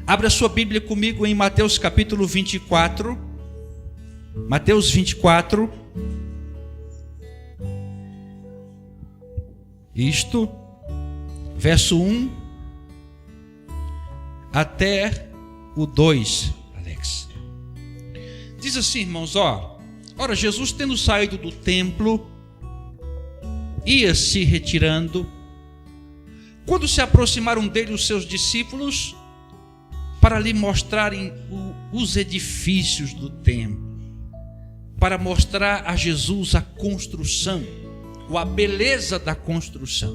Abra sua Bíblia comigo em Mateus capítulo 24. Mateus 24. Verso 1 até o 2, Alex. Diz assim, irmãos, ora, Jesus tendo saído do templo, ia se retirando, quando se aproximaram dele os seus discípulos, para lhe mostrarem os edifícios do templo, para mostrar a Jesus a construção, ou a beleza da construção.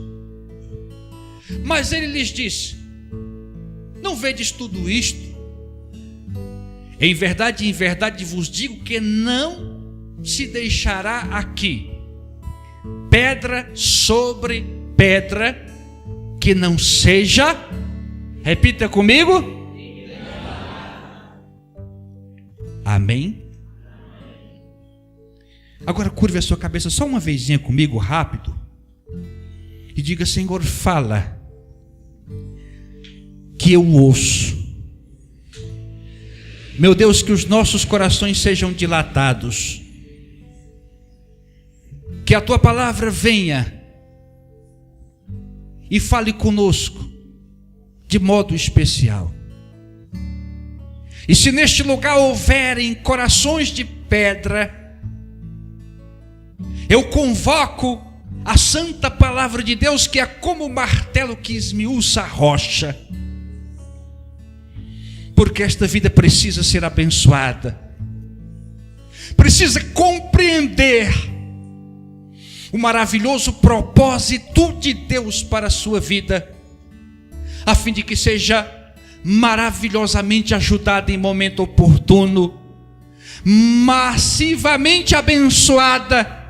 Mas ele lhes disse: não vedes tudo isto? Em verdade vos digo que não se deixará aqui pedra sobre pedra que não seja, repita comigo, amém? Agora curve a sua cabeça só uma vezinha comigo, rápido, e diga: Senhor, fala, que eu ouço. Meu Deus, que os nossos corações sejam dilatados, que a tua palavra venha e fale conosco de modo especial. E se neste lugar houverem corações de pedra, eu convoco a santa palavra de Deus, que é como o martelo que esmiuça a rocha, porque esta vida precisa ser abençoada, precisa compreender o maravilhoso propósito de Deus para a sua vida, a fim de que seja maravilhosamente ajudada em momento oportuno, massivamente abençoada,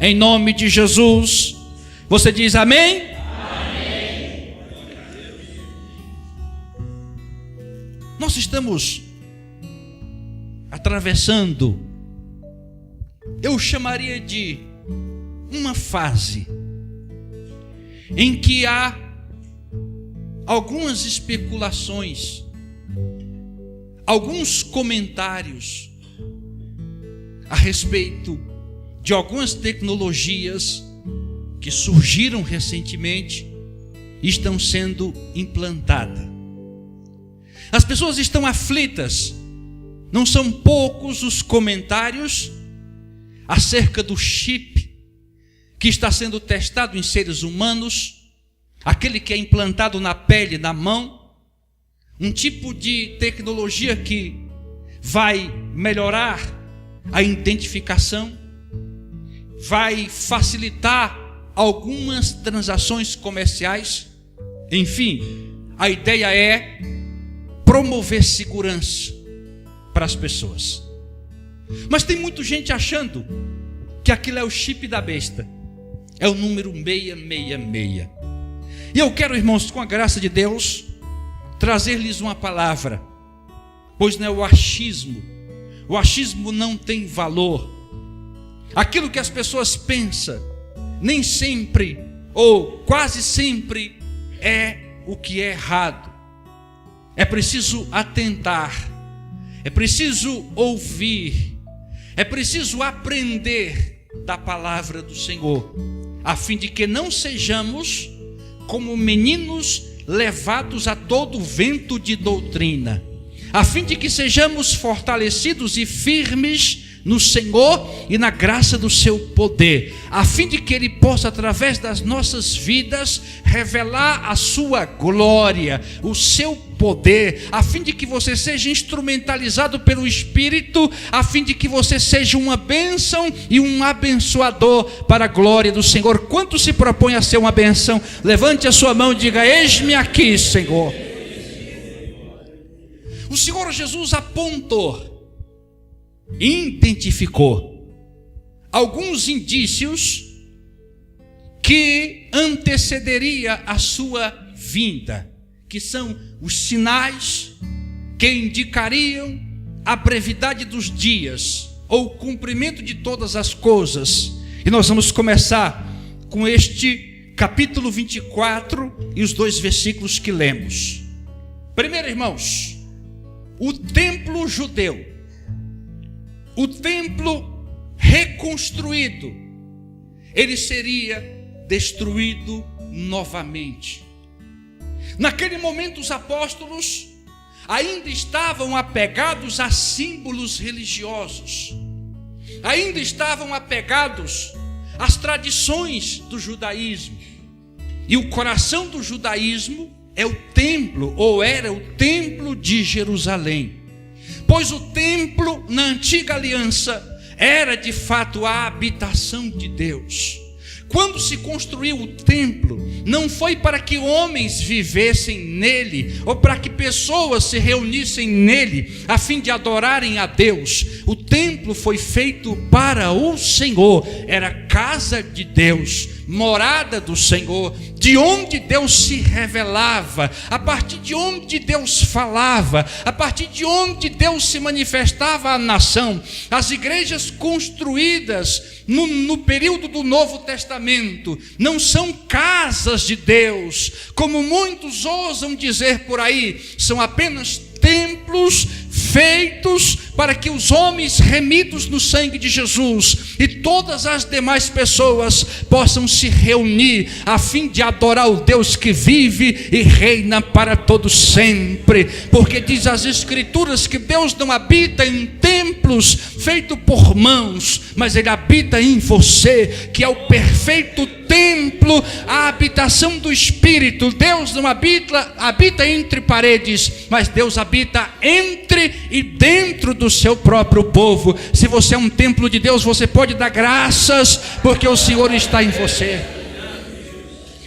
em nome de Jesus. Você diz amém? Amém. Nós estamos atravessando, eu chamaria de uma fase em que há algumas especulações, alguns comentários a respeito de algumas tecnologias que surgiram recentemente e estão sendo implantadas. As pessoas estão aflitas, não são poucos os comentários acerca do chip que está sendo testado em seres humanos, aquele que é implantado na pele, na mão, um tipo de tecnologia que vai melhorar a identificação, vai facilitar algumas transações comerciais. Enfim, a ideia é promover segurança para as pessoas. Mas tem muita gente achando que aquilo é o chip da besta, é o número 666. E eu quero, irmãos, com a graça de Deus, trazer-lhes uma palavra, pois não é o achismo não tem valor. Aquilo que as pessoas pensam, nem sempre, ou quase sempre, é o que é errado. É preciso atentar, é preciso ouvir, é preciso aprender da palavra do Senhor, a fim de que não sejamos como meninos levados a todo vento de doutrina, a fim de que sejamos fortalecidos e firmes no Senhor e na graça do seu poder, a fim de que Ele possa, através das nossas vidas, revelar a sua glória, o seu poder, a fim de que você seja instrumentalizado pelo Espírito, a fim de que você seja uma bênção e um abençoador para a glória do Senhor. Quanto se propõe a ser uma bênção? Levante a sua mão e diga: eis-me aqui, Senhor. O Senhor Jesus apontou, identificou alguns indícios que antecederia a sua vinda, que são os sinais que indicariam a brevidade dos dias ou o cumprimento de todas as coisas. E nós vamos começar com este capítulo 24 e os 2 versículos que lemos. Primeiro, irmãos, o templo judeu, o templo reconstruído, ele seria destruído novamente. Naquele momento, os apóstolos ainda estavam apegados a símbolos religiosos, ainda estavam apegados às tradições do judaísmo. E o coração do judaísmo é o templo, ou era o templo de Jerusalém. Pois o templo na antiga aliança era de fato a habitação de Deus. Quando se construiu o templo, não foi para que homens vivessem nele, ou para que pessoas se reunissem nele, a fim de adorarem a Deus. O templo foi feito para o Senhor, era casa de Deus, morada do Senhor, de onde Deus se revelava, a partir de onde Deus falava, a partir de onde Deus se manifestava à nação. As igrejas construídas no período do Novo Testamento não são casas de Deus, como muitos ousam dizer por aí, são apenas templos feitos para que os homens remidos no sangue de Jesus e todas as demais pessoas possam se reunir a fim de adorar o Deus que vive e reina para todo sempre, porque diz as Escrituras que Deus não habita em templos feitos por mãos, mas Ele habita em você, que é o perfeito templo, a habitação do Espírito. Deus não habita entre paredes, mas Deus habita entre e dentro do seu próprio povo. Se você é um templo de Deus, você pode dar graças, porque o Senhor está em você.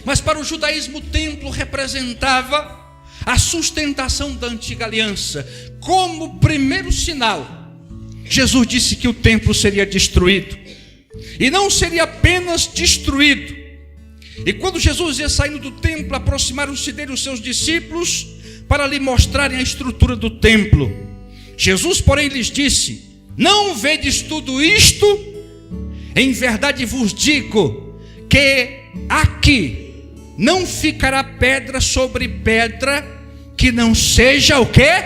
Mas para o judaísmo, o templo representava a sustentação da antiga aliança. Como primeiro sinal, Jesus disse que o templo seria destruído, e não seria apenas destruído. E quando Jesus ia saindo do templo, aproximaram-se dele os seus discípulos para lhe mostrarem a estrutura do templo. Jesus, porém, lhes disse: não vedes tudo isto? Em verdade vos digo que aqui não ficará pedra sobre pedra que não seja o quê?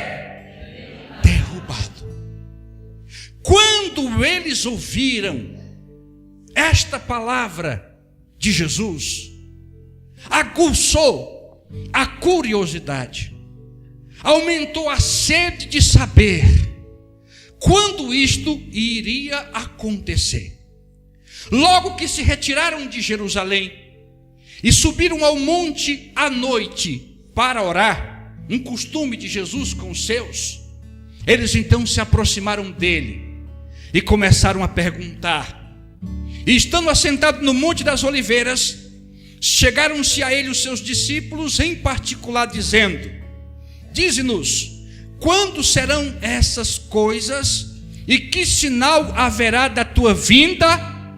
Derrubado. Quando eles ouviram esta palavra de Jesus, aguçou a curiosidade, aumentou a sede de saber quando isto iria acontecer. Logo que se retiraram de Jerusalém e subiram ao monte à noite para orar, um costume de Jesus com os seus, eles então se aproximaram dele e começaram a perguntar. E estando assentado no Monte das Oliveiras, chegaram-se a ele os seus discípulos em particular, dizendo: dize-nos, quando serão essas coisas, e que sinal haverá da tua vinda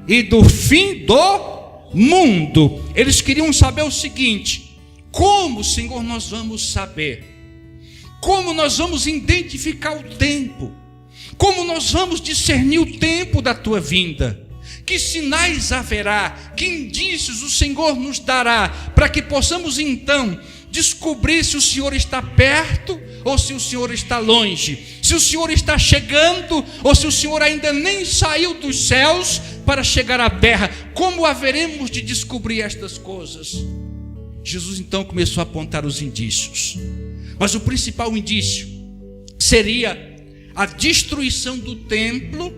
e do fim do mundo? Eles queriam saber o seguinte: como, Senhor, nós vamos saber? Como nós vamos identificar o tempo? Como nós vamos discernir o tempo da tua vinda? Que sinais haverá? Que indícios o Senhor nos dará para que possamos então descobrir se o Senhor está perto ou se o Senhor está longe, se o Senhor está chegando ou se o Senhor ainda nem saiu dos céus para chegar à terra? Como haveremos de descobrir estas coisas? Jesus então começou a apontar os indícios, mas o principal indício seria a destruição do templo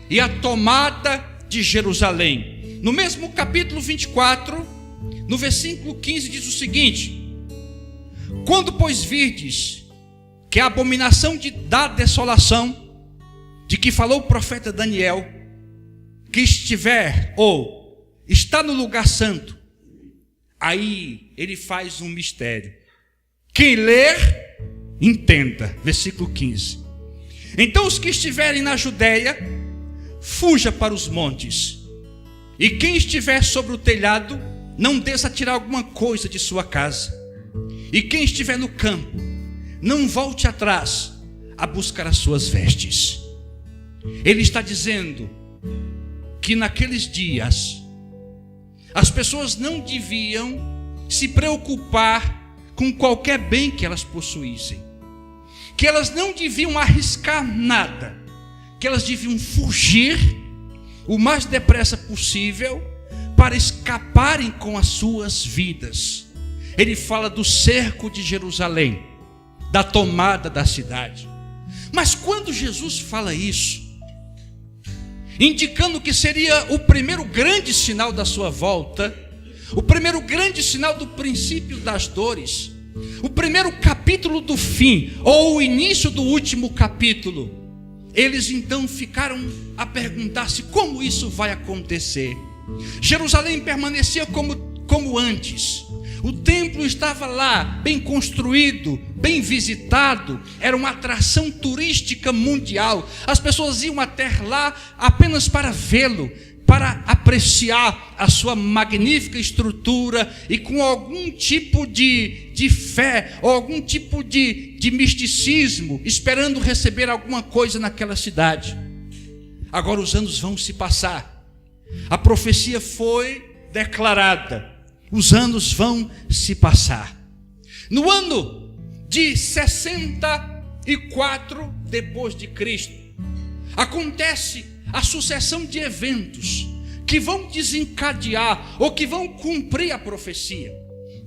e a tomada de Jerusalém. No mesmo capítulo 24, no versículo 15, diz o seguinte: quando, pois, virdes que a abominação da desolação, de que falou o profeta Daniel, que estiver ou está no lugar santo, aí ele faz um mistério. Quem ler, entenda. Versículo 15. Então os que estiverem na Judeia, fuja para os montes, e quem estiver sobre o telhado, não desça a tirar alguma coisa de sua casa, e quem estiver no campo, não volte atrás a buscar as suas vestes. Ele está dizendo que naqueles dias as pessoas não deviam se preocupar com qualquer bem que elas possuíssem, que elas não deviam arriscar nada, que elas deviam fugir o mais depressa possível para escaparem com as suas vidas. Ele fala do cerco de Jerusalém, da tomada da cidade. Mas quando Jesus fala isso, indicando que seria o primeiro grande sinal da sua volta, o primeiro grande sinal do princípio das dores, o primeiro capítulo do fim, ou o início do último capítulo, eles então ficaram a perguntar-se como isso vai acontecer. Jerusalém permanecia como antes. O templo estava lá, bem construído, bem visitado, era uma atração turística mundial. As pessoas iam até lá apenas para vê-lo, para apreciar a sua magnífica estrutura e com algum tipo de fé, ou algum tipo de misticismo, esperando receber alguma coisa naquela cidade. Agora os anos vão se passar, a profecia foi declarada, os anos vão se passar. No ano de 64 depois de Cristo, acontece a sucessão de eventos que vão desencadear ou que vão cumprir a profecia.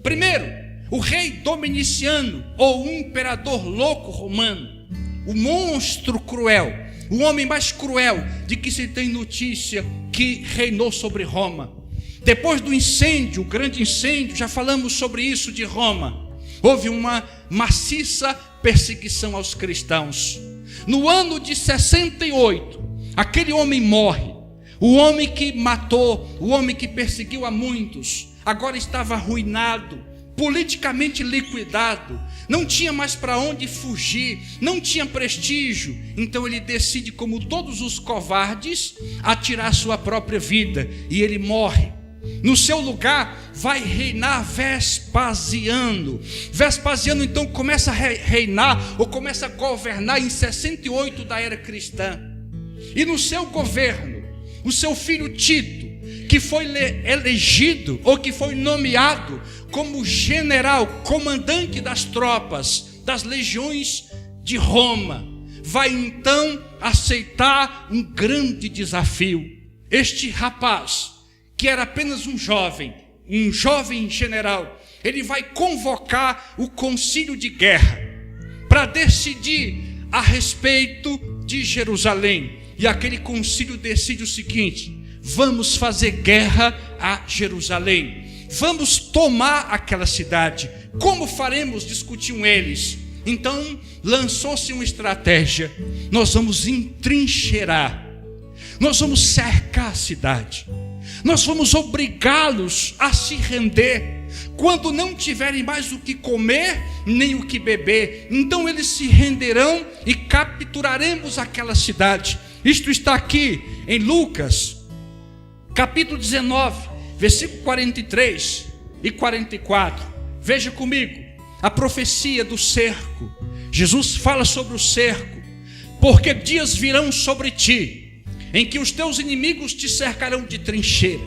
Primeiro, o rei Dominiciano, ou o imperador louco romano, o monstro cruel, o homem mais cruel de que se tem notícia, que reinou sobre Roma. Depois do incêndio, o grande incêndio, já falamos sobre isso de Roma, houve uma maciça perseguição aos cristãos. No ano de 68, aquele homem morre. O homem que matou, o homem que perseguiu a muitos, agora estava arruinado, politicamente liquidado, não tinha mais para onde fugir, não tinha prestígio. Então ele decide, como todos os covardes, atirar sua própria vida, e ele morre. No seu lugar vai reinar Vespasiano. Vespasiano então começa a reinar, ou começa a governar em 68 da era cristã. E no seu governo, o seu filho Tito, que foi elegido, ou que foi nomeado como general, comandante das tropas, das legiões de Roma, vai então aceitar um grande desafio. Este rapaz, que era apenas um jovem general, ele vai convocar o concílio de guerra para decidir a respeito de Jerusalém. E aquele concílio decide o seguinte: vamos fazer guerra a Jerusalém, vamos tomar aquela cidade. Como faremos? Discutiam eles. Então lançou-se uma estratégia: nós vamos entrincheirar, nós vamos cercar a cidade, nós vamos obrigá-los a se render. Quando não tiverem mais o que comer, nem o que beber, então eles se renderão e capturaremos aquela cidade. Isto está aqui em Lucas, capítulo 19, versículo 43 e 44. Veja comigo a profecia do cerco. Jesus fala sobre o cerco: porque dias virão sobre ti, em que os teus inimigos te cercarão de trincheira.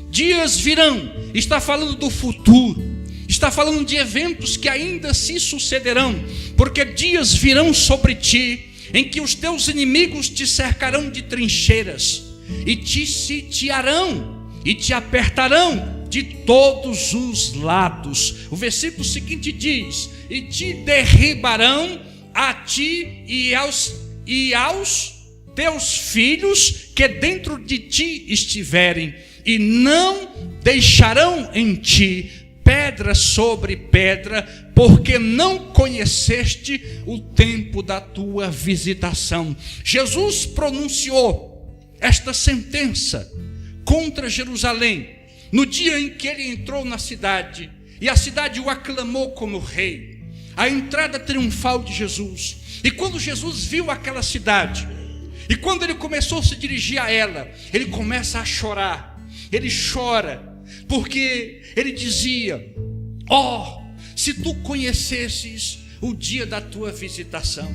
Dias virão, está falando do futuro, está falando de eventos que ainda se sucederão. Porque dias virão sobre ti, em que os teus inimigos te cercarão de trincheiras, e te sitiarão, e te apertarão de todos os lados. O versículo seguinte diz: e te derribarão a ti e aos teus filhos que dentro de ti estiverem, e não deixarão em ti pedra sobre pedra, porque não conheceste o tempo da tua visitação. Jesus pronunciou esta sentença contra Jerusalém no dia em que ele entrou na cidade, e a cidade o aclamou como rei, a entrada triunfal de Jesus. E quando Jesus viu aquela cidade, e quando ele começou a se dirigir a ela, ele começa a chorar. Ele chora, porque ele dizia: se tu conhecesses o dia da tua visitação,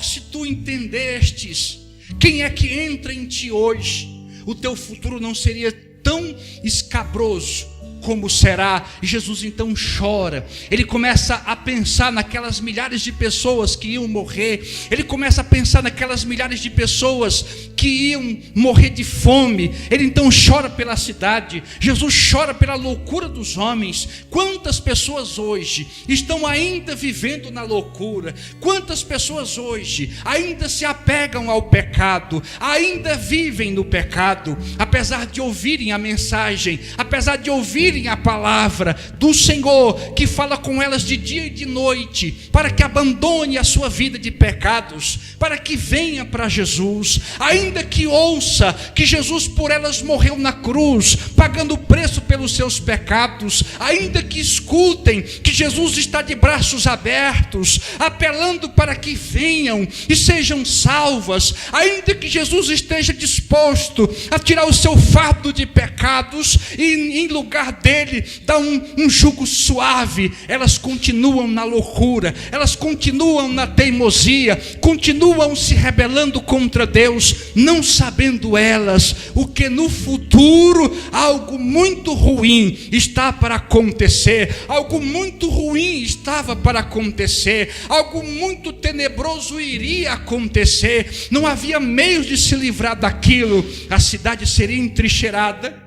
se tu entendestes quem é que entra em ti hoje, o teu futuro não seria tão escabroso, como será? E Jesus então chora. Ele começa a pensar naquelas milhares de pessoas que iam morrer. Ele começa a pensar naquelas milhares de pessoas que iam morrer de fome. Ele então chora pela cidade. Jesus chora pela loucura dos homens. Quantas pessoas hoje estão ainda vivendo na loucura? Quantas pessoas hoje ainda se apegam ao pecado, ainda vivem no pecado, apesar de ouvirem a mensagem, apesar de ouvirem a palavra do Senhor, que fala com elas de dia e de noite, para que abandone a sua vida de pecados, para que venha para Jesus, ainda que ouça que Jesus por elas morreu na cruz, pagando o preço pelos seus pecados, ainda que escutem que Jesus está de braços abertos, apelando para que venham e sejam salvas, ainda que Jesus esteja disposto a tirar o seu fardo de pecados e em lugar dele dar um jugo suave, elas continuam na loucura, elas continuam na teimosia, continuam se rebelando contra Deus, não sabendo elas o que no futuro algo muito ruim está para acontecer, algo muito ruim estava para acontecer, algo muito tenebroso iria acontecer. Não havia meios de se livrar daquilo. A cidade seria entrincheirada,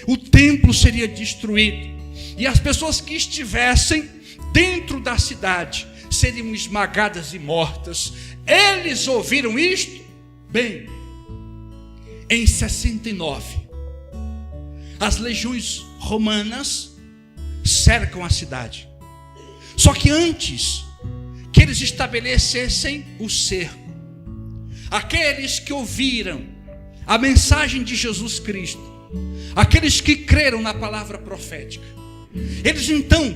o templo seria destruído, e as pessoas que estivessem dentro da cidade seriam esmagadas e mortas. Eles ouviram isto? Bem, em 69, as legiões romanas cercam a cidade. Só que antes que eles estabelecessem o cerco, aqueles que ouviram a mensagem de Jesus Cristo, aqueles que creram na palavra profética, eles então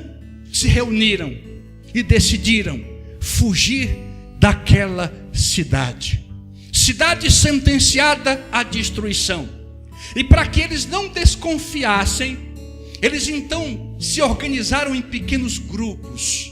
se reuniram e decidiram fugir daquela cidade sentenciada à destruição. E para que eles não desconfiassem, eles então se organizaram em pequenos grupos.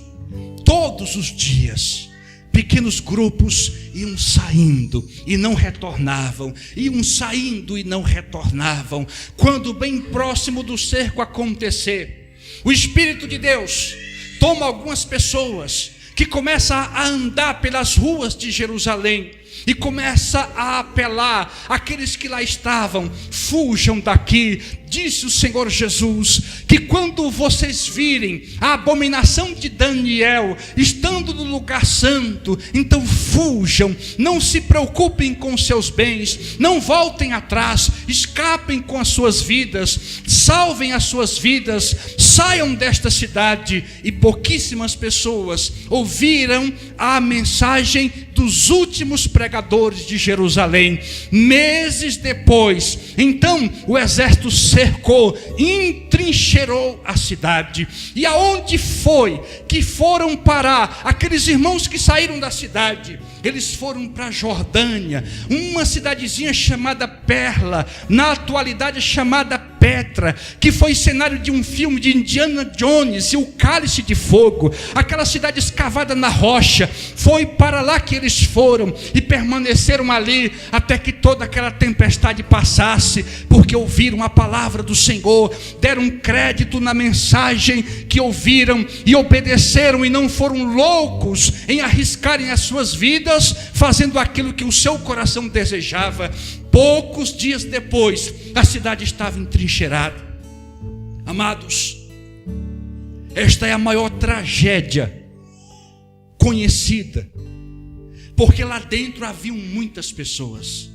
Todos os dias, pequenos grupos iam saindo e não retornavam, iam saindo e não retornavam. Quando bem próximo do cerco acontecer, o Espírito de Deus toma algumas pessoas que começam a andar pelas ruas de Jerusalém e começa a apelar àqueles que lá estavam: fujam daqui. Disse o Senhor Jesus que quando vocês virem a abominação de Daniel estando no lugar santo, então fujam, não se preocupem com seus bens, não voltem atrás, escapem com as suas vidas, salvem as suas vidas, saiam desta cidade. E pouquíssimas pessoas ouviram a mensagem dos últimos pregadores de Jerusalém. Meses depois, então o exército cercou, entrincheirou a cidade. E aonde foi que foram parar aqueles irmãos que saíram da cidade? Eles foram para a Jordânia, uma cidadezinha chamada Perla, na atualidade chamada Petra, que foi cenário de um filme de Indiana Jones e o Cálice de Fogo. Aquela cidade escavada na rocha, foi para lá que eles foram e permaneceram ali até que toda aquela tempestade passasse, porque ouviram a palavra do Senhor, deram crédito na mensagem que ouviram e obedeceram, e não foram loucos em arriscarem as suas vidas fazendo aquilo que o seu coração desejava. Poucos dias depois, a cidade estava entrincheirada. Amados, esta é a maior tragédia conhecida, porque lá dentro haviam muitas pessoas.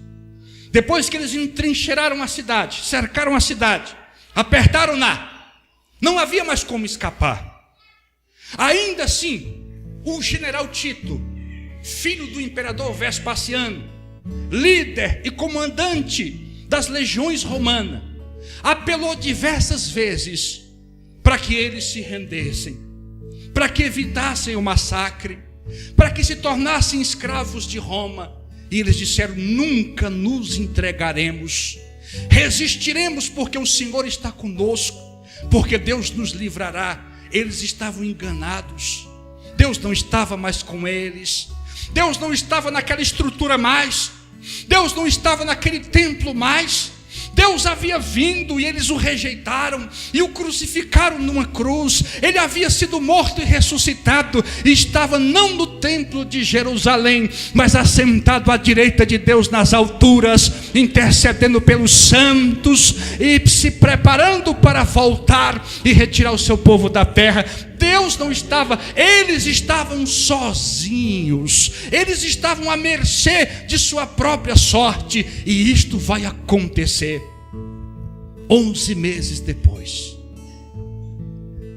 Depois que eles entrincheiraram a cidade, cercaram a cidade, apertaram-na, não havia mais como escapar. Ainda assim, o general Tito, filho do imperador Vespasiano, líder e comandante das legiões romanas, apelou diversas vezes para que eles se rendessem, para que evitassem o massacre, para que se tornassem escravos de Roma. E eles disseram: nunca nos entregaremos, resistiremos, porque o Senhor está conosco, porque Deus nos livrará. Eles estavam enganados. Deus não estava mais com eles, Deus não estava naquela estrutura mais, Deus não estava naquele templo mais, Deus havia vindo e eles o rejeitaram e o crucificaram numa cruz. Ele havia sido morto e ressuscitado e estava não no templo de Jerusalém, mas assentado à direita de Deus nas alturas, intercedendo pelos santos e se preparando para voltar e retirar o seu povo da terra. Deus não estava, eles estavam sozinhos, eles estavam à mercê de sua própria sorte, e isto vai acontecer 11 meses depois.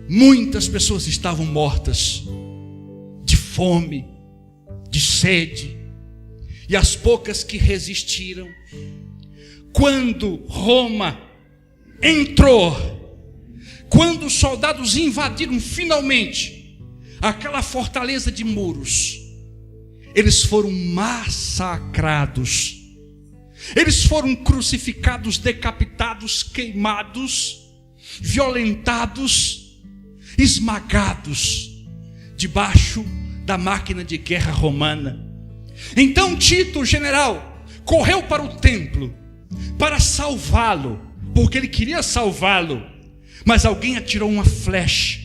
Muitas pessoas estavam mortas de fome, de sede, e as poucas que resistiram, quando Roma entrou, quando os soldados invadiram finalmente aquela fortaleza de muros, eles foram massacrados, eles foram crucificados, decapitados, queimados, violentados, esmagados debaixo da máquina de guerra romana. Então Tito, o general, correu para o templo para salvá-lo, porque ele queria salvá-lo. Mas alguém atirou uma flecha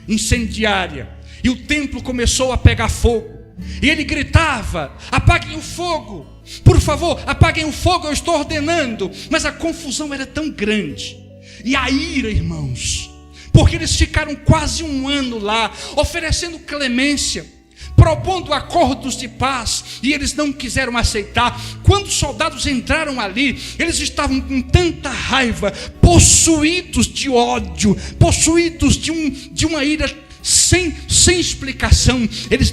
incendiária e o templo começou a pegar fogo. E ele gritava: apaguem o fogo, por favor, apaguem o fogo, eu estou ordenando. Mas a confusão era tão grande, e a ira, irmãos, porque eles ficaram quase um ano lá, oferecendo clemência, propondo acordos de paz, e eles não quiseram aceitar. Quando os soldados entraram ali, eles estavam com tanta raiva, possuídos de ódio, possuídos de uma ira sem explicação. Eles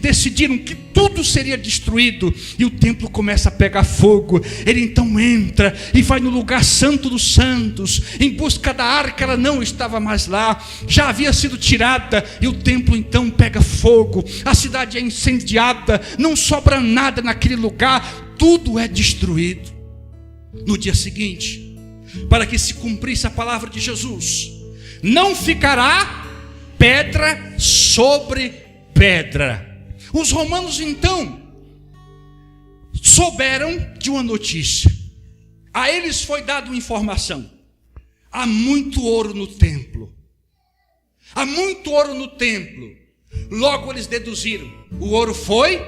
decidiram que tudo seria destruído, e o templo começa a pegar fogo. Ele então entra e vai no lugar santo dos santos, em busca da arca. Ela não estava mais lá, já havia sido tirada, e o templo então pega fogo, a cidade é incendiada, não sobra nada naquele lugar, tudo é destruído. No dia seguinte, para que se cumprisse a palavra de Jesus, não ficará pedra sobre pedra. Os romanos então souberam de uma notícia. A eles foi dada uma informação: há muito ouro no templo. Há muito ouro no templo. Logo eles deduziram: o ouro foi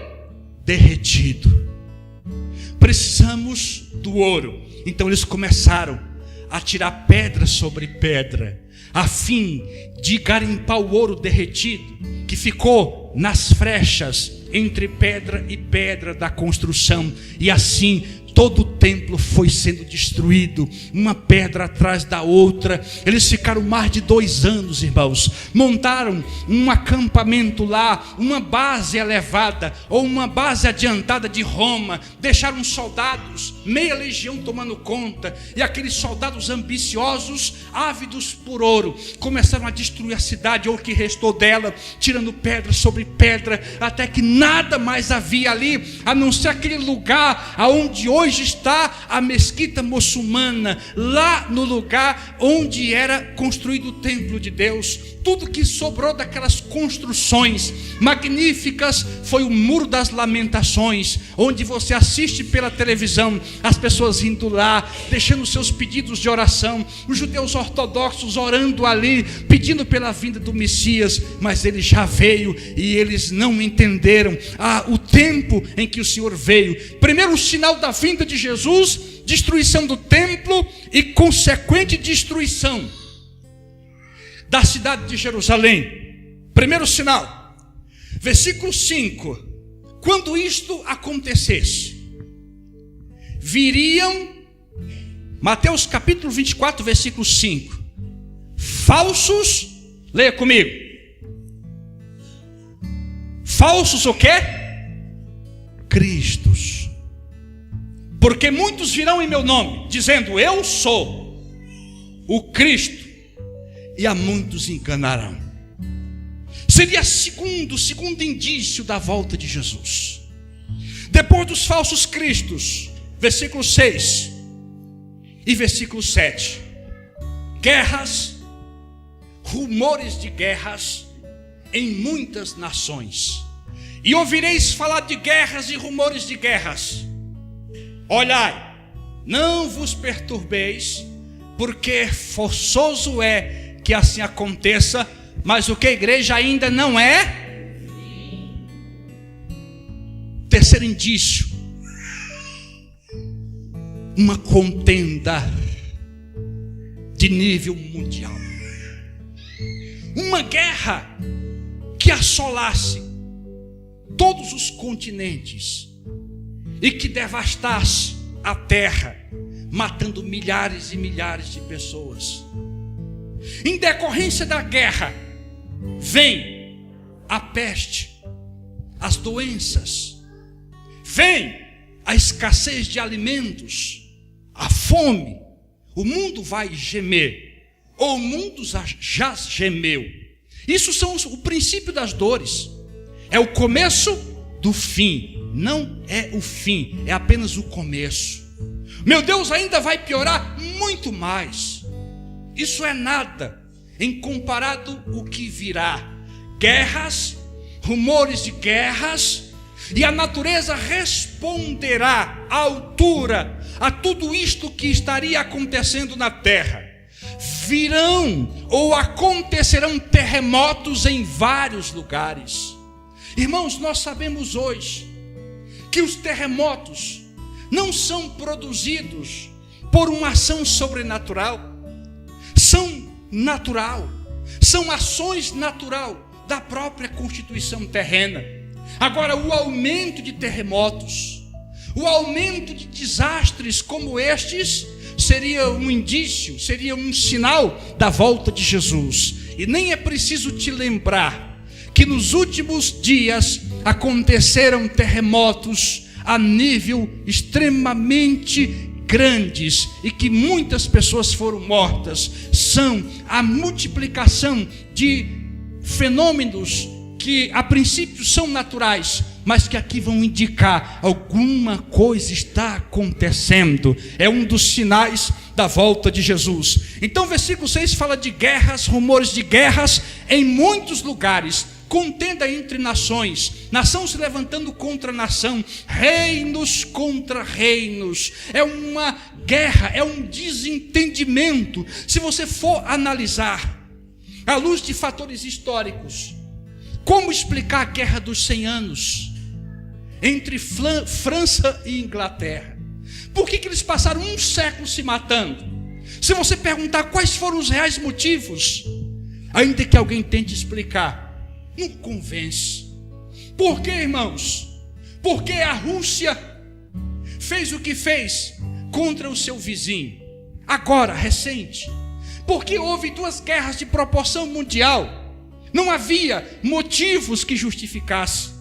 derretido. Precisamos do ouro. Então eles começaram a tirar pedra sobre pedra, a fim de garimpar o ouro derretido que ficou nas frechas entre pedra e pedra da construção. E assim todo o templo foi sendo destruído, uma pedra atrás da outra. Eles ficaram mais de 2 anos, irmãos. Montaram um acampamento lá, uma base elevada, ou uma base adiantada de Roma. Deixaram soldados, meia legião tomando conta. E aqueles soldados ambiciosos, ávidos por ouro, começaram a destruir a cidade, ou o que restou dela, tirando pedra sobre pedra, até que nada mais havia ali, a não ser aquele lugar aonde hoje está a mesquita muçulmana, lá no lugar onde era construído o templo de Deus. Tudo que sobrou daquelas construções magníficas foi o Muro das Lamentações, onde você assiste pela televisão as pessoas indo lá, deixando seus pedidos de oração, os judeus ortodoxos orando ali, pedindo pela vinda do Messias. Mas ele já veio e eles não entenderam o tempo em que o Senhor veio. Primeiro, o sinal da vinda de Jesus: destruição do templo e consequente destruição da cidade de Jerusalém. Primeiro sinal, versículo 5: quando isto acontecesse, viriam, Mateus capítulo 24, versículo 5, falsos, leia comigo, falsos o quê? Cristos. Porque muitos virão em meu nome, dizendo: eu sou o Cristo, e a muitos enganarão. Seria segundo indício da volta de Jesus. Depois dos falsos cristos, versículo 6 e versículo 7, guerras, rumores de guerras em muitas nações. E ouvireis falar de guerras e rumores de guerras. Olhai, não vos perturbeis, porque forçoso é que assim aconteça, mas o que a igreja ainda não é? Terceiro indício, uma contenda de nível mundial, uma guerra que assolasse todos os continentes e que devastasse a terra, matando milhares e milhares de pessoas. Em decorrência da guerra, vem a peste, as doenças, vem a escassez de alimentos, a fome. O mundo vai gemer, ou o mundo já gemeu. Isso são o princípio das dores. É o começo do fim. Não é o fim, é apenas o começo. Meu Deus, ainda vai piorar muito mais. Isso é nada em comparado o que virá. Guerras, rumores de guerras, e a natureza responderá à altura a tudo isto que estaria acontecendo na terra. Virão ou acontecerão terremotos em vários lugares. Irmãos, nós sabemos hoje que os terremotos não são produzidos por uma ação sobrenatural, são natural, são ações natural da própria constituição terrena. Agora, o aumento de terremotos, o aumento de desastres como estes, seria um indício, seria um sinal da volta de Jesus. E nem é preciso te lembrar que nos últimos dias aconteceram terremotos a nível extremamente grandes e que muitas pessoas foram mortas. São a multiplicação de fenômenos que a princípio são naturais, mas que aqui vão indicar alguma coisa está acontecendo. É um dos sinais da volta de Jesus. Então versículo 6 fala de guerras, rumores de guerras em muitos lugares, contenda entre nações, nação se levantando contra nação, reinos contra reinos. É uma guerra, é um desentendimento. Se você for analisar à luz de fatores históricos, como explicar a guerra dos 100 anos entre França e Inglaterra? Por que eles passaram um século se matando? Se você perguntar quais foram os reais motivos, ainda que alguém tente explicar, não convence. Por quê, irmãos? Porque a Rússia fez o que fez contra o seu vizinho, agora, recente. Porque houve duas guerras de proporção mundial. Não havia motivos que justificassem.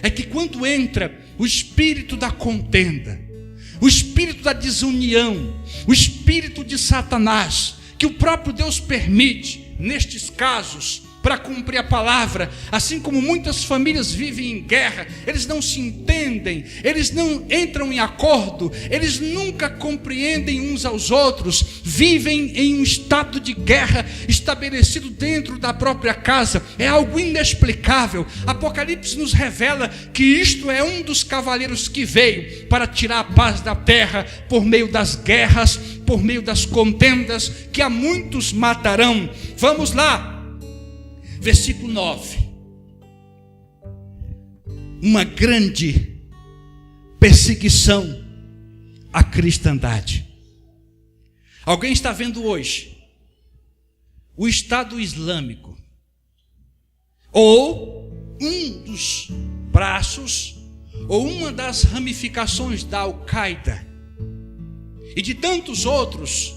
É que quando entra o espírito da contenda, o espírito da desunião, o espírito de Satanás, que o próprio Deus permite nestes casos para cumprir a palavra, assim como muitas famílias vivem em guerra, eles não se entendem, eles não entram em acordo, eles nunca compreendem uns aos outros, vivem em um estado de guerra estabelecido dentro da própria casa. É algo inexplicável. Apocalipse nos revela que isto é um dos cavaleiros que veio para tirar a paz da terra por meio das guerras, por meio das contendas, que a muitos matarão. Vamos lá. Versículo 9. Uma grande perseguição à cristandade. Alguém está vendo hoje o Estado Islâmico, ou um dos braços, ou uma das ramificações da Al-Qaeda, e de tantos outros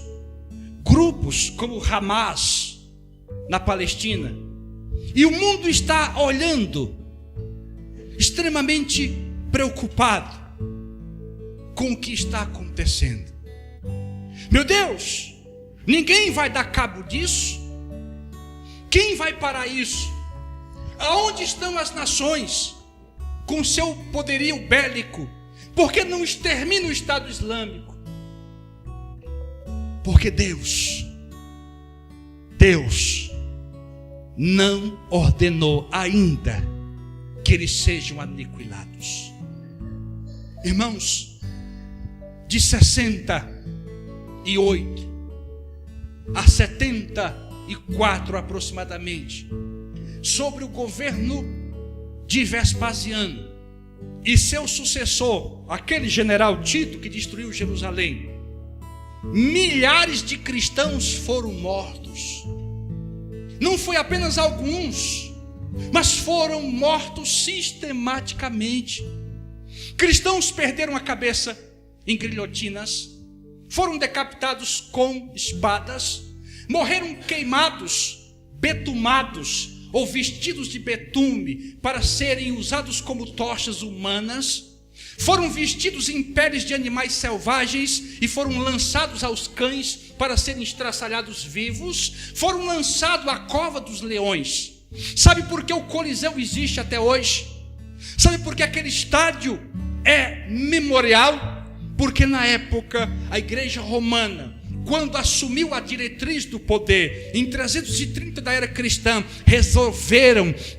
grupos como Hamas na Palestina. E o mundo está olhando, extremamente preocupado com o que está acontecendo. Meu Deus, ninguém vai dar cabo disso? Quem vai parar isso? Aonde estão as nações com seu poderio bélico? Por que não extermina o Estado Islâmico? Porque Deus não ordenou ainda que eles sejam aniquilados. Irmãos, de 68 a 74 aproximadamente, sobre o governo de Vespasiano e seu sucessor, aquele general Tito que destruiu Jerusalém, milhares de cristãos foram mortos. Não foi apenas alguns, mas foram mortos sistematicamente. Cristãos perderam a cabeça em guilhotinas, foram decapitados com espadas, morreram queimados, betumados ou vestidos de betume para serem usados como tochas humanas, foram vestidos em peles de animais selvagens e foram lançados aos cães para serem estraçalhados vivos, foram lançados à cova dos leões. Sabe por que o Coliseu existe até hoje? Sabe por que aquele estádio é memorial? Porque na época a igreja romana, quando assumiu a diretriz do poder, em 330 da era cristã,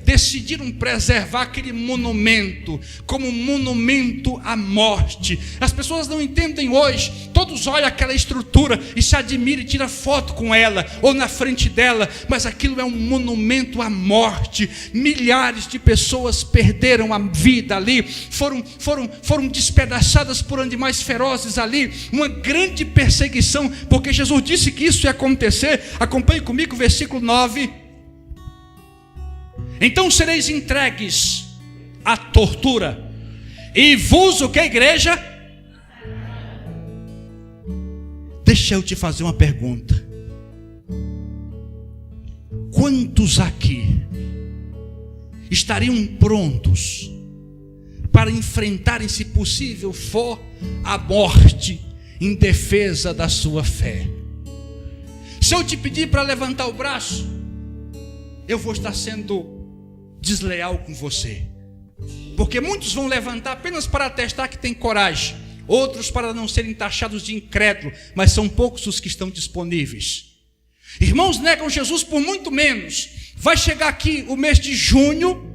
decidiram preservar aquele monumento como monumento à morte. As pessoas não entendem hoje, todos olham aquela estrutura e se admiram e tiram foto com ela, ou na frente dela, mas aquilo é um monumento à morte. Milhares de pessoas perderam a vida ali, foram despedaçadas por animais ferozes ali, uma grande perseguição, porque Jesus disse que isso ia acontecer. Acompanhe comigo o versículo 9. Então sereis entregues à tortura, e vos, o que, igreja? Deixa eu te fazer uma pergunta. Quantos aqui estariam prontos para enfrentarem, se possível for, a morte em defesa da sua fé? Se eu te pedir para levantar o braço, eu vou estar sendo desleal com você, porque muitos vão levantar apenas para atestar que tem coragem, outros para não serem taxados de incrédulo, mas são poucos os que estão disponíveis. Irmãos negam Jesus por muito menos. Vai chegar aqui o mês de junho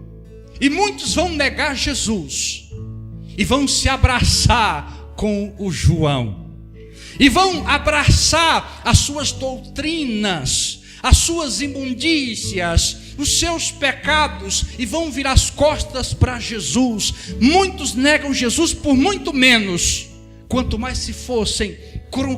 e muitos vão negar Jesus e vão se abraçar com o João, e vão abraçar as suas doutrinas, as suas imundícias, os seus pecados, e vão virar as costas para Jesus. Muitos negam Jesus por muito menos, quanto mais se fossem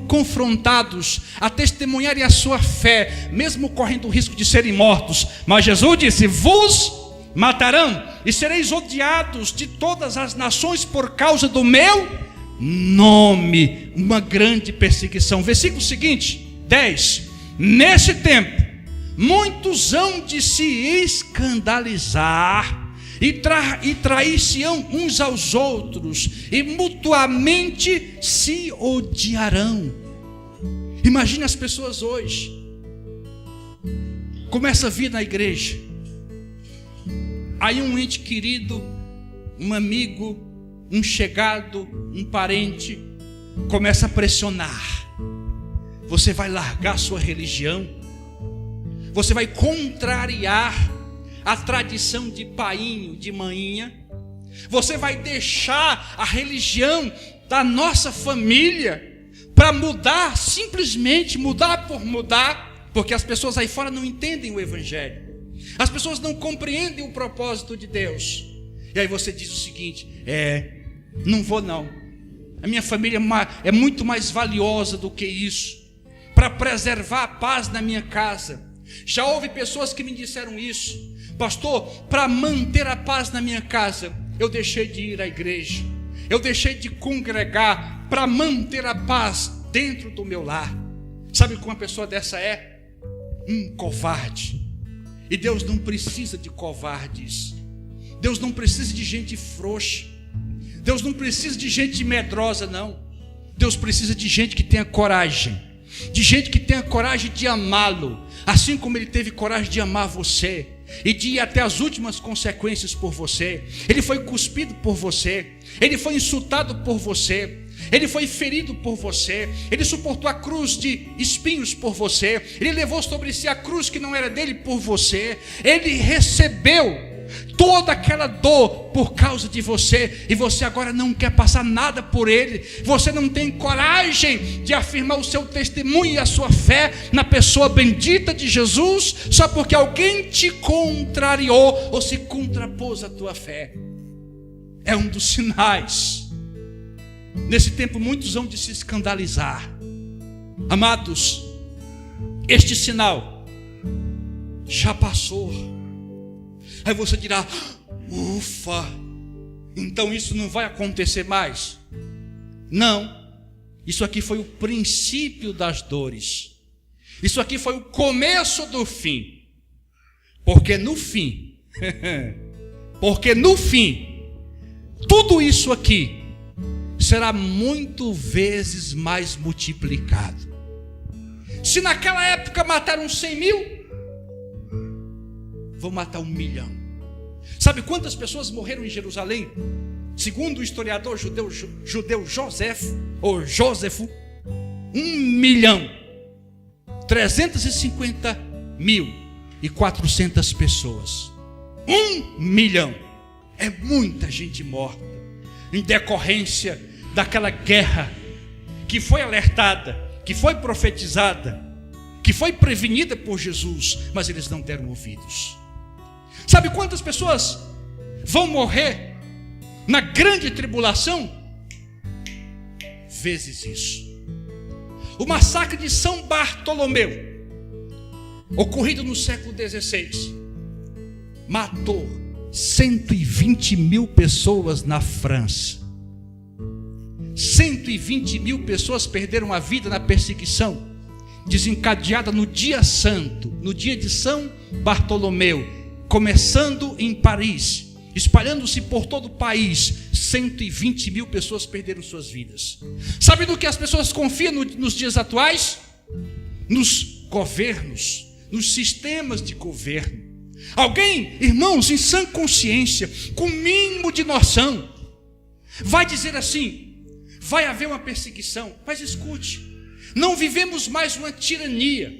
confrontados a testemunharem a sua fé, mesmo correndo o risco de serem mortos. Mas Jesus disse: vos matarão e sereis odiados de todas as nações por causa do meu nome. Uma grande perseguição. Versículo seguinte, 10. Nesse tempo muitos hão de se escandalizar e trair-se-ão uns aos outros, e mutuamente se odiarão. Imagine as pessoas hoje. Começa a vir na igreja, aí um ente querido, um amigo, um chegado, um parente, começa a pressionar. Você vai largar a sua religião, você vai contrariar a tradição de painho, de mainha, você vai deixar a religião da nossa família para mudar, simplesmente mudar por mudar, porque as pessoas aí fora não entendem o evangelho, as pessoas não compreendem o propósito de Deus. E aí você diz o seguinte: não vou não, a minha família é muito mais valiosa do que isso, para preservar a paz na minha casa. Já houve pessoas que me disseram isso: pastor, para manter a paz na minha casa, eu deixei de ir à igreja, eu deixei de congregar para manter a paz dentro do meu lar. Sabe como uma pessoa dessa é? Um covarde. E Deus não precisa de covardes, Deus não precisa de gente frouxa, Deus não precisa de gente medrosa, não. Deus precisa de gente que tenha coragem, de gente que tenha coragem de amá-lo, assim como Ele teve coragem de amar você e de ir até as últimas consequências por você. Ele foi cuspido por você, Ele foi insultado por você, Ele foi ferido por você, Ele suportou a cruz de espinhos por você, Ele levou sobre si a cruz que não era dele por você, Ele recebeu toda aquela dor por causa de você, e você agora não quer passar nada por ele, você não tem coragem de afirmar o seu testemunho e a sua fé na pessoa bendita de Jesus, só porque alguém te contrariou ou se contrapôs à tua fé. É um dos sinais. Nesse tempo muitos vão de se escandalizar. Amados, este sinal já passou. Aí você dirá: ufa, então isso não vai acontecer mais. Não, isso aqui foi o princípio das dores. Isso aqui foi o começo do fim. Porque no fim, tudo isso aqui será muito vezes mais multiplicado. Se naquela época mataram 100 mil, vão matar 1 milhão. Sabe quantas pessoas morreram em Jerusalém? Segundo o historiador judeu Joséfo, 1.350.400 pessoas. 1 milhão. É muita gente morta, em decorrência daquela guerra que foi alertada, que foi profetizada, que foi prevenida por Jesus, mas eles não deram ouvidos. Sabe quantas pessoas vão morrer na grande tribulação? Vezes isso. O massacre de São Bartolomeu, ocorrido no século XVI, matou 120 mil pessoas na França. 120 mil pessoas perderam a vida na perseguição desencadeada no dia santo, no dia de São Bartolomeu, começando em Paris, espalhando-se por todo o país. 120 mil pessoas perderam suas vidas. Sabe do que as pessoas confiam nos dias atuais? Nos governos, nos sistemas de governo. Alguém, irmãos, em sã consciência, com o mínimo de noção, vai dizer assim: vai haver uma perseguição. Mas escute, não vivemos mais uma tirania,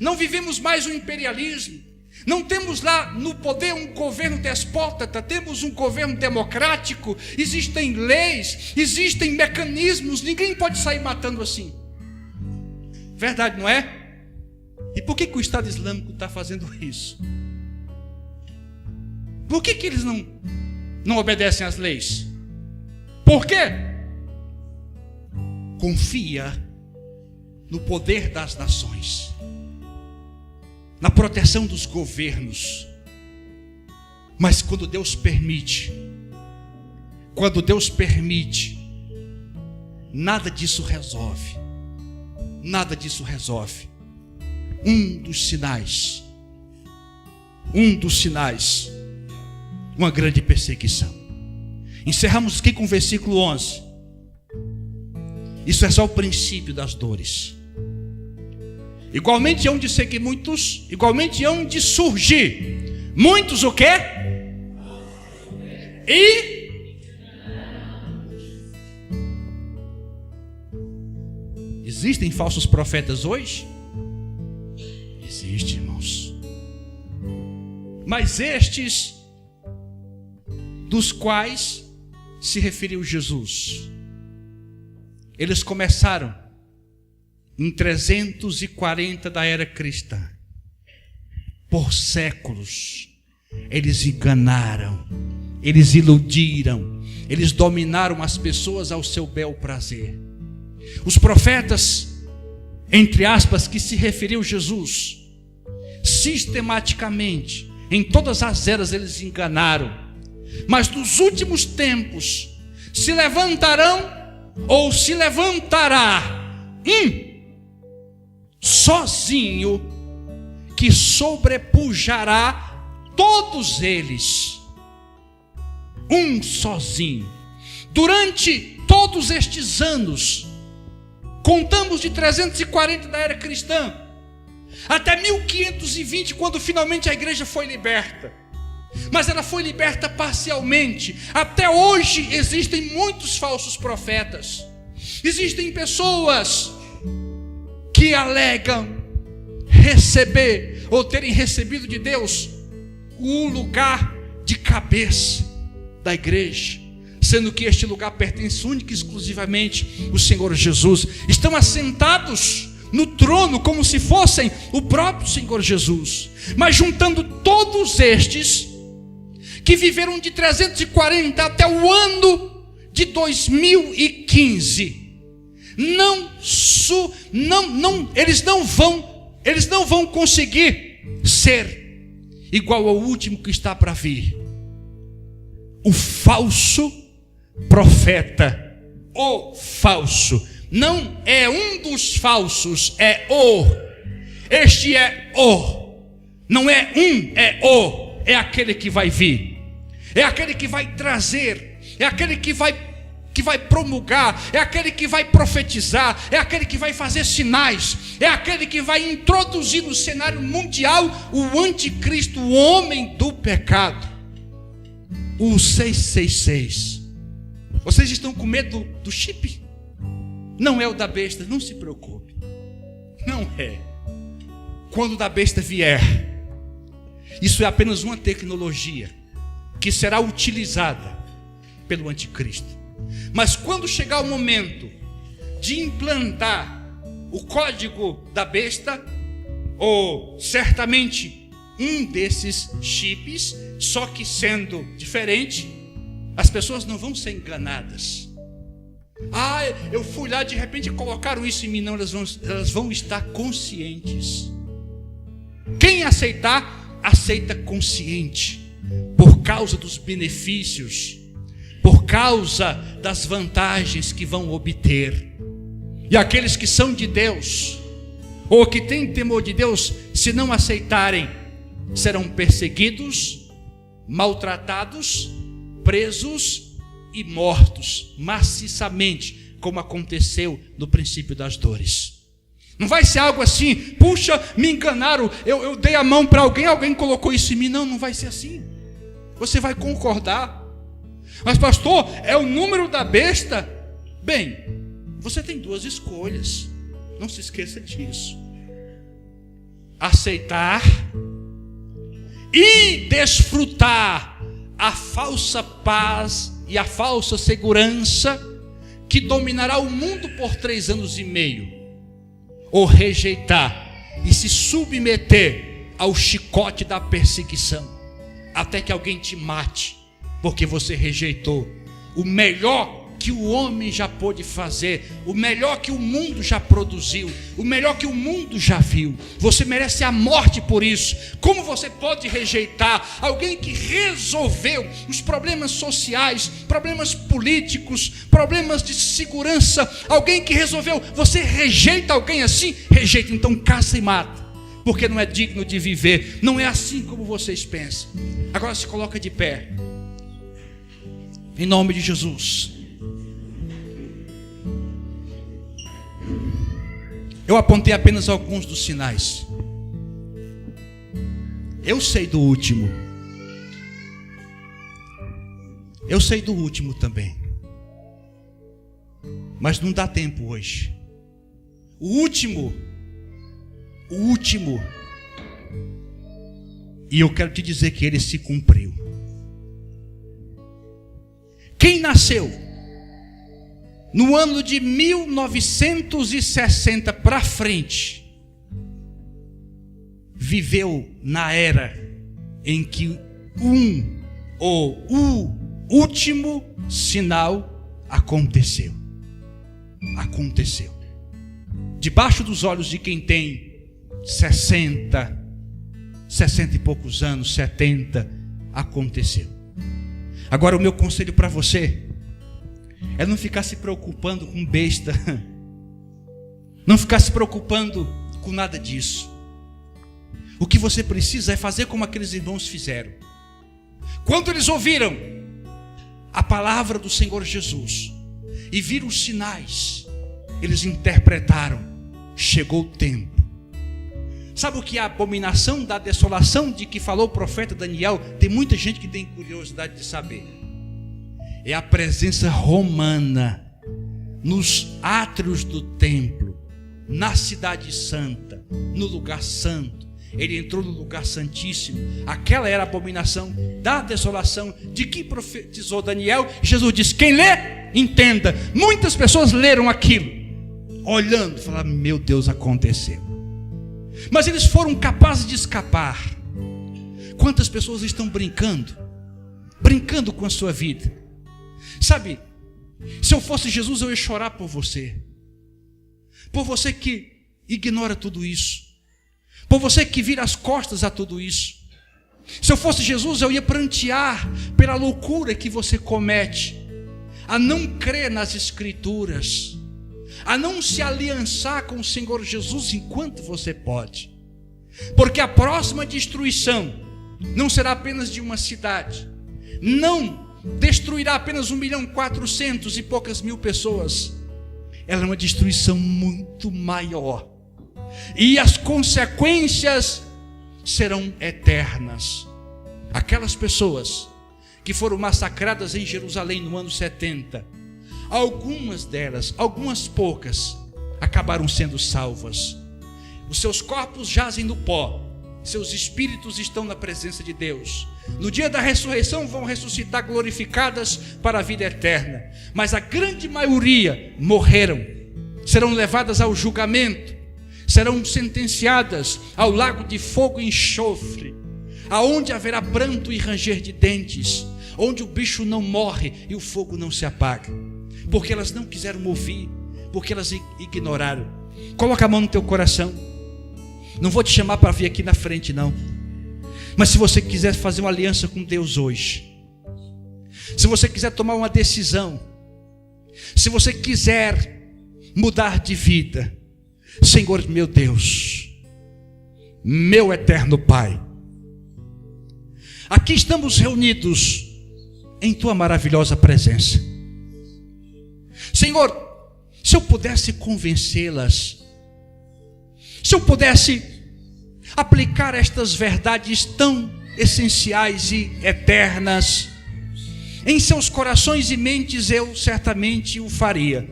não vivemos mais um imperialismo, não temos lá no poder um governo despótata, temos um governo democrático, existem leis, existem mecanismos, ninguém pode sair matando assim. Verdade, não é? E por que o Estado Islâmico está fazendo isso? Por que eles não obedecem às leis? Por quê? Confia no poder das nações, na proteção dos governos. Mas quando Deus permite, nada disso resolve. Nada disso resolve. Um dos sinais, uma grande perseguição. Encerramos aqui com o versículo 11. Isso é só o princípio das dores. Igualmente hão de seguir muitos, igualmente hão de surgir muitos o quê? E existem falsos profetas hoje? Existe, irmãos. Mas estes dos quais se referiu Jesus, eles começaram em 340 da era cristã. Por séculos eles enganaram, eles iludiram, eles dominaram as pessoas ao seu bel prazer. Os profetas, entre aspas, que se referiu Jesus, sistematicamente, em todas as eras eles enganaram. Mas nos últimos tempos se levantarão, ou se levantará sozinho, que sobrepujará todos eles. Sozinho. Durante todos estes anos, contamos de 340 da era cristã até 1520, quando finalmente a igreja foi liberta. Mas ela foi liberta parcialmente. Até hoje existem muitos falsos profetas. Existem pessoas que alegam receber ou terem recebido de Deus o lugar cabeça da igreja, sendo que este lugar pertence única e exclusivamente ao Senhor Jesus. Estão assentados no trono como se fossem o próprio Senhor Jesus. Mas juntando todos estes que viveram de 340 até o ano de 2015, eles não vão conseguir ser igual ao último que está para vir. O falso profeta, o falso, não é um dos falsos, é o. Este é o, não é um, é o. É aquele que vai vir, é aquele que vai trazer, é aquele que vai promulgar, é aquele que vai profetizar, é aquele que vai fazer sinais, é aquele que vai introduzir no cenário mundial o anticristo, o homem do pecado, o 666. Vocês estão com medo do chip? Não é o da besta, não se preocupe, não é. Quando o da besta vier, isso é apenas uma tecnologia que será utilizada pelo anticristo. Mas quando chegar o momento de implantar o código da besta, ou certamente um desses chips, só que sendo diferente, as pessoas não vão ser enganadas. Ah, eu fui lá, de repente colocaram isso em mim. Não, elas vão estar conscientes. Quem aceitar, aceita consciente, por causa dos benefícios, por causa das vantagens que vão obter. E aqueles que são de Deus, ou que têm temor de Deus, se não aceitarem, serão perseguidos, maltratados, presos e mortos maciçamente, como aconteceu no princípio das dores. Não vai ser algo assim: puxa, me enganaram, eu dei a mão para alguém colocou isso em mim. Não vai ser assim. Você vai concordar. Mas pastor, é o número da besta? Bem, você tem duas escolhas, não se esqueça disso: aceitar e desfrutar a falsa paz e a falsa segurança que dominará o mundo por 3 anos e meio, ou rejeitar e se submeter ao chicote da perseguição, até que alguém te mate, porque você rejeitou o melhor que o homem já pôde fazer, o melhor que o mundo já produziu, o melhor que o mundo já viu. Você merece a morte por isso. Como você pode rejeitar alguém que resolveu os problemas sociais, problemas políticos, problemas de segurança? Alguém que resolveu. Você rejeita alguém assim? Rejeita, então caça e mata, porque não é digno de viver. Não é assim como vocês pensam. Agora se coloca de pé, em nome de Jesus. Eu apontei apenas alguns dos sinais. Eu sei do último. Eu sei do último também. Mas não dá tempo hoje. O último. E eu quero te dizer que ele se cumpriu. Quem nasceu no ano de 1960 para frente, viveu na era em que o último sinal aconteceu. Aconteceu. Debaixo dos olhos de quem tem 60 e poucos anos, 70, aconteceu. Agora o meu conselho para você é não ficar se preocupando com besta, não ficar se preocupando com nada disso. O que você precisa é fazer como aqueles irmãos fizeram. Quando eles ouviram a palavra do Senhor Jesus e viram os sinais, eles interpretaram: chegou o tempo. Sabe o que é a abominação da desolação de que falou o profeta Daniel? Tem muita gente que tem curiosidade de saber. É a presença romana nos átrios do templo, na cidade santa, no lugar santo, ele entrou no lugar santíssimo. Aquela era a abominação da desolação de que profetizou Daniel. Jesus disse: quem lê, entenda. Muitas pessoas leram aquilo, olhando, falaram: meu Deus, aconteceu. Mas eles foram capazes de escapar. Quantas pessoas estão brincando com a sua vida? Sabe, se eu fosse Jesus, eu ia chorar por você que ignora tudo isso, por você que vira as costas a tudo isso. Se eu fosse Jesus, eu ia prantear pela loucura que você comete, a não crer nas Escrituras, a não se aliançar com o Senhor Jesus enquanto você pode, porque a próxima destruição não será apenas de uma cidade, não destruirá apenas 1.400.000 e poucas mil pessoas. Ela é uma destruição muito maior, e as consequências serão eternas. Aquelas pessoas que foram massacradas em Jerusalém no ano 70, algumas delas, algumas poucas, acabaram sendo salvas. Os seus corpos jazem no pó, seus espíritos estão na presença de Deus. No dia da ressurreição vão ressuscitar glorificadas para a vida eterna. Mas a grande maioria morreram, serão levadas ao julgamento, serão sentenciadas ao lago de fogo e enxofre, aonde haverá pranto e ranger de dentes, onde o bicho não morre e o fogo não se apaga, porque elas não quiseram ouvir, porque elas ignoraram. Coloca a mão no teu coração. Não vou te chamar para vir aqui na frente, não. Mas se você quiser fazer uma aliança com Deus hoje, se você quiser tomar uma decisão, se você quiser mudar de vida, Senhor meu Deus, meu eterno Pai, aqui estamos reunidos em Tua maravilhosa presença. Senhor, se eu pudesse convencê-las, se eu pudesse aplicar estas verdades tão essenciais e eternas em seus corações e mentes, eu certamente o faria.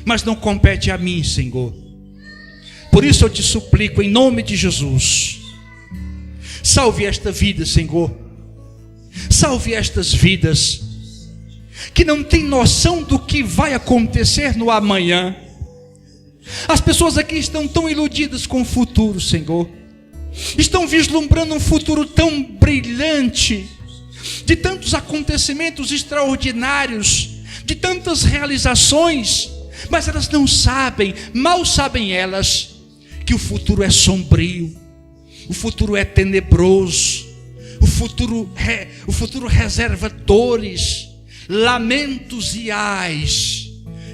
Mas não compete a mim, Senhor. Por isso eu te suplico, em nome de Jesus, salve esta vida, Senhor. Salve estas vidas que não têm noção do que vai acontecer no amanhã. As pessoas aqui estão tão iludidas com o futuro, Senhor. Estão vislumbrando um futuro tão brilhante, de tantos acontecimentos extraordinários, de tantas realizações, mas elas não sabem, mal sabem elas, que o futuro é sombrio, o futuro é tenebroso, o futuro reserva dores, lamentos e ais,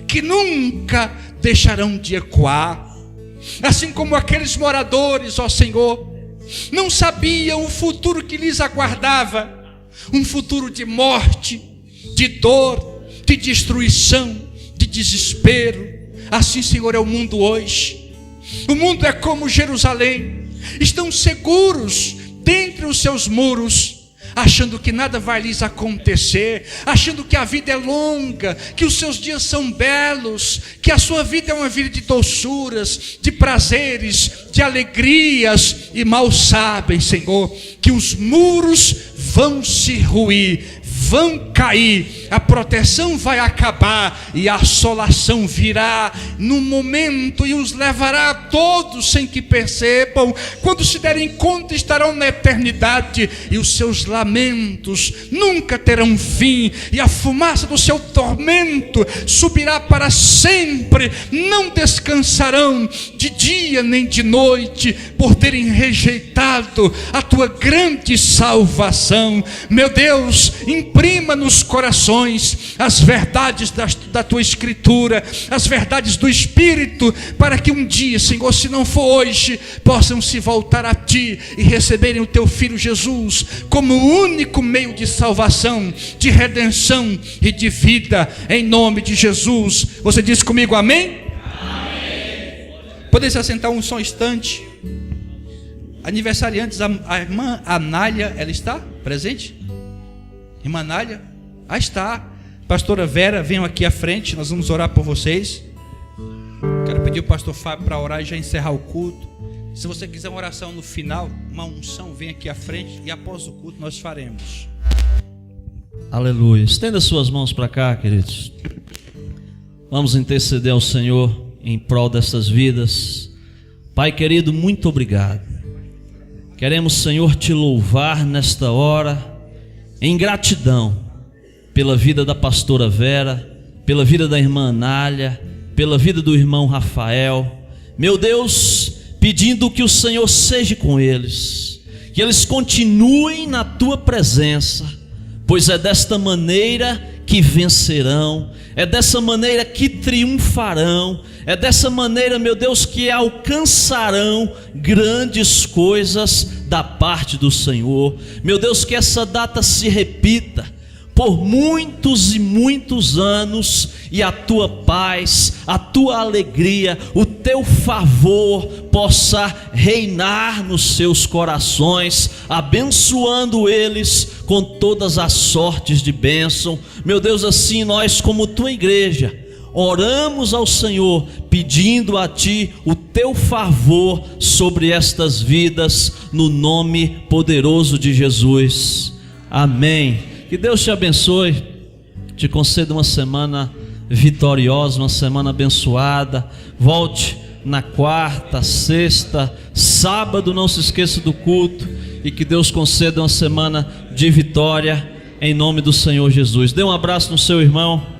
que nunca deixarão de ecoar. Assim como aqueles moradores, ó Senhor, não sabiam o futuro que lhes aguardava, um futuro de morte, de dor, de destruição, de desespero. Assim, Senhor, é o mundo hoje. O mundo é como Jerusalém, estão seguros dentre os seus muros, achando que nada vai lhes acontecer, achando que a vida é longa, que os seus dias são belos, que a sua vida é uma vida de doçuras, de prazeres, de alegrias, e mal sabem, Senhor, que os muros vão se ruir, vão cair, a proteção vai acabar e a assolação virá no momento e os levará a todos sem que percebam. Quando se derem conta, estarão na eternidade e os seus lamentos nunca terão fim, e a fumaça do seu tormento subirá para sempre. Não descansarão de dia nem de noite por terem rejeitado a tua grande salvação. Meu Deus, imprima nos corações as verdades da tua Escritura, as verdades do Espírito, para que um dia, Senhor, se não for hoje, possam se voltar a Ti e receberem o Teu Filho Jesus como o único meio de salvação, de redenção e de vida, em nome de Jesus. Você diz comigo amém? Amém. Poder se assentar um só instante. Aniversariantes, a irmã Anália, ela está presente? Irmã Anália? Está. Pastora Vera, venham aqui à frente, nós vamos orar por vocês. Quero pedir o pastor Fábio para orar e já encerrar o culto. Se você quiser uma oração no final, uma unção, vem aqui à frente e após o culto nós faremos. Aleluia. Estenda suas mãos para cá, queridos. Vamos interceder ao Senhor em prol dessas vidas. Pai querido, muito obrigado. Queremos, Senhor, te louvar nesta hora em gratidão pela vida da pastora Vera, pela vida da irmã Anália, pela vida do irmão Rafael. Meu Deus, pedindo que o Senhor seja com eles, que eles continuem na tua presença, pois é desta maneira que vencerão, é dessa maneira que triunfarão, é dessa maneira, meu Deus, que alcançarão grandes coisas da parte do Senhor. Meu Deus, que essa data se repita por muitos e muitos anos, e a tua paz, a tua alegria, o teu favor possa reinar nos seus corações, abençoando eles com todas as sortes de bênção. Meu Deus, assim nós, como tua igreja, oramos ao Senhor, pedindo a ti o teu favor sobre estas vidas, no nome poderoso de Jesus. Amém. Que Deus te abençoe, te conceda uma semana vitoriosa, uma semana abençoada. Volte na quarta, sexta, sábado, não se esqueça do culto, e que Deus conceda uma semana de vitória em nome do Senhor Jesus. Dê um abraço no seu irmão.